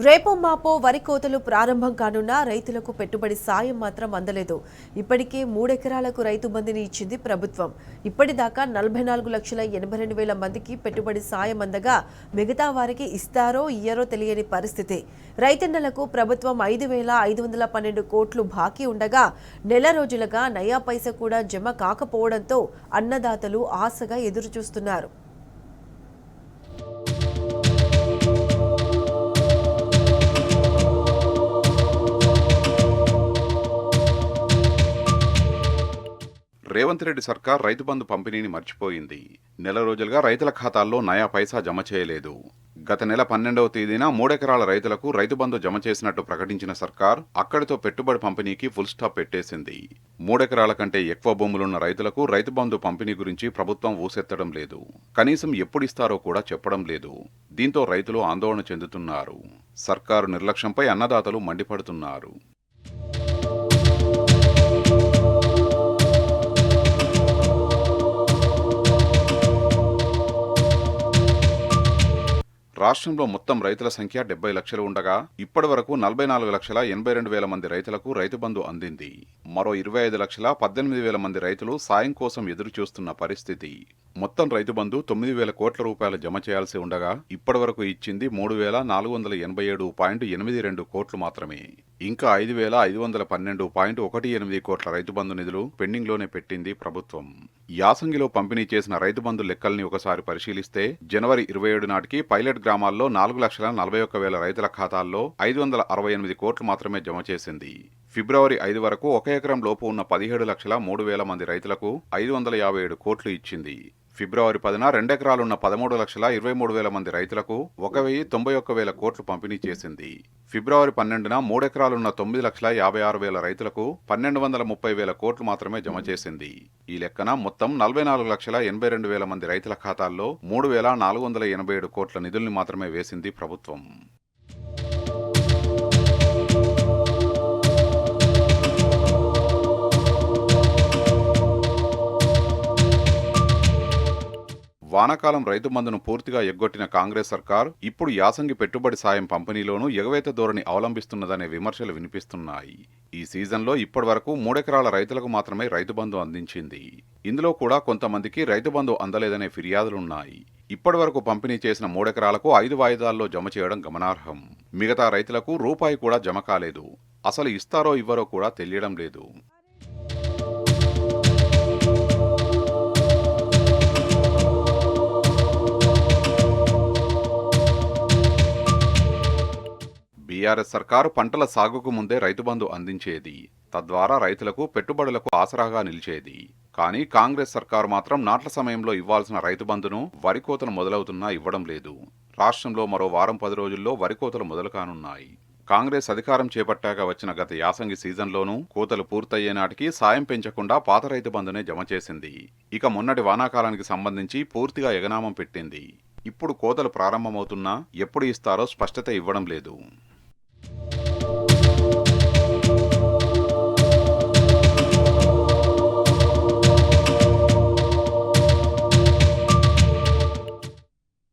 రేపో మాపో వరి కోతలు ప్రారంభం కానున్నా రైతులకు పెట్టుబడి సాయం మాత్రం అందలేదు. ఇప్పటికే 3 ఎకరాలకు రైతు బంధుని ఇచ్చింది ప్రభుత్వం. ఇప్పటిదాకా 44,82,000 మందికి పెట్టుబడి సాయం అందగా మిగతా వారికి ఇస్తారో ఇయ్యరో తెలియని పరిస్థితి. రైతన్నలకు ప్రభుత్వం 5,512 కోట్లు బాకీ ఉండగా నెల రోజులుగా నయా పైసా కూడా జమ కాకపోవడంతో అన్నదాతలు ఆశగా ఎదురుచూస్తున్నారు. రేవంత్ రెడ్డి సర్కార్ రైతు బంధు పంపిణీని మర్చిపోయింది. నెల రోజులుగా రైతుల ఖాతాల్లో నయా పైసా జమ చేయలేదు. గత నెల 12వ తేదీన 3 ఎకరాల రైతులకు రైతు బంధు జమ చేసినట్టు ప్రకటించిన సర్కార్ అక్కడితో పెట్టుబడి పంపిణీకి ఫుల్ స్టాప్ పెట్టేసింది. 3 ఎకరాల కంటే ఎక్కువ భూములున్న రైతులకు రైతు బంధు పంపిణీ గురించి ప్రభుత్వం ఊసెత్తడం లేదు. కనీసం ఎప్పుడిస్తారో కూడా చెప్పడం లేదు. దీంతో రైతులు ఆందోళన చెందుతున్నారు. సర్కారు నిర్లక్ష్యంపై అన్నదాతలు మండిపడుతున్నారు. రాష్ట్రంలో మొత్తం రైతుల సంఖ్య 70 లక్షలు ఉండగా ఇప్పటి వరకు 44,82,000 మంది రైతులకు రైతు బంధు అందింది. మరో 25,18,000 మంది రైతులు సాయం కోసం ఎదురు చూస్తున్న పరిస్థితి. మొత్తం రైతు బంధు 9,000 కోట్ల రూపాయలు జమ చేయాల్సి ఉండగా ఇప్పటి వరకు ఇచ్చింది 3,487.82 కోట్లు మాత్రమే. ఇంకా 5,512.18 కోట్ల రైతు బంధు నిధులు పెండింగ్ లోనే పెట్టింది ప్రభుత్వం. యాసంగిలో పంపిణీ చేసిన రైతు బంధు లెక్కల్ని ఒకసారి పరిశీలిస్తే జనవరి 27 నాటికి పైలట్ గ్రామాల్లో 4,41,000 రైతుల ఖాతాల్లో 568 కోట్లు మాత్రమే జమ చేసింది. ఫిబ్రవరి 5 వరకు 1 ఎకరం లోపు ఉన్న 17,03,000 మంది రైతులకు 557 కోట్లు ఇచ్చింది. ఫిబ్రవరి 10న 2 ఎకరాలున్న 13,23,000 మంది రైతులకు 1,91,000 కోట్లు పంపిణీ చేసింది. ఫిబ్రవరి 12న 3 ఎకరాలున్న 9,56,000 రైతులకు 1,230,000 కోట్లు మాత్రమే జమ చేసింది. ఈ లెక్కన మొత్తం 44,82,000 మంది రైతుల ఖాతాల్లో 3,487 కోట్ల నిధుల్ని మాత్రమే వేసింది ప్రభుత్వం. వానాకాలం రైతు బంధును పూర్తిగా ఎగ్గొట్టిన కాంగ్రెస్ సర్కార్ ఇప్పుడు యాసంగి పెట్టుబడి సాయం పంపిణీలోనూ ఎగవేత ధోరణి అవలంబిస్తున్నదనే విమర్శలు వినిపిస్తున్నాయి. ఈ సీజన్లో ఇప్పటి వరకు 3 ఎకరాల రైతులకు మాత్రమే రైతు బంధు అందించింది. ఇందులో కూడా కొంతమందికి రైతు బంధు అందలేదనే ఫిర్యాదులున్నాయి. ఇప్పటి వరకు పంపిణీ చేసిన 3 ఎకరాలకు 5 వాయిదాల్లో జమ చేయడం గమనార్హం. మిగతా రైతులకు రూపాయి కూడా జమ కాలేదు. అసలు ఇస్తారో ఇవ్వరో కూడా తెలియడం లేదు. బీఆర్ఎస్ సర్కారు పంటల సాగుకు ముందే రైతు బంధు అందించేది. తద్వారా రైతులకు పెట్టుబడులకు ఆసరాగా నిలిచేది. కానీ కాంగ్రెస్ సర్కారు మాత్రం నాట్ల సమయంలో ఇవ్వాల్సిన రైతు బంధును వరి కోతలు మొదలవుతున్నా ఇవ్వడం లేదు. రాష్ట్రంలో మరో వారం 10 రోజుల్లో వరి కోతలు మొదలు కానున్నాయి. కాంగ్రెస్ అధికారం చేపట్టాక వచ్చిన గత యాసంగి సీజన్లోనూ కోతలు పూర్తయ్యే నాటికి సాయం పెంచకుండా పాత రైతు బంధునే జమ చేసింది. ఇక మొన్నటి వానాకాలానికి సంబంధించి పూర్తిగా ఎగనామం పెట్టింది. ఇప్పుడు కోతలు ప్రారంభమవుతున్నా ఎప్పుడు ఇస్తారో స్పష్టత ఇవ్వడం లేదు.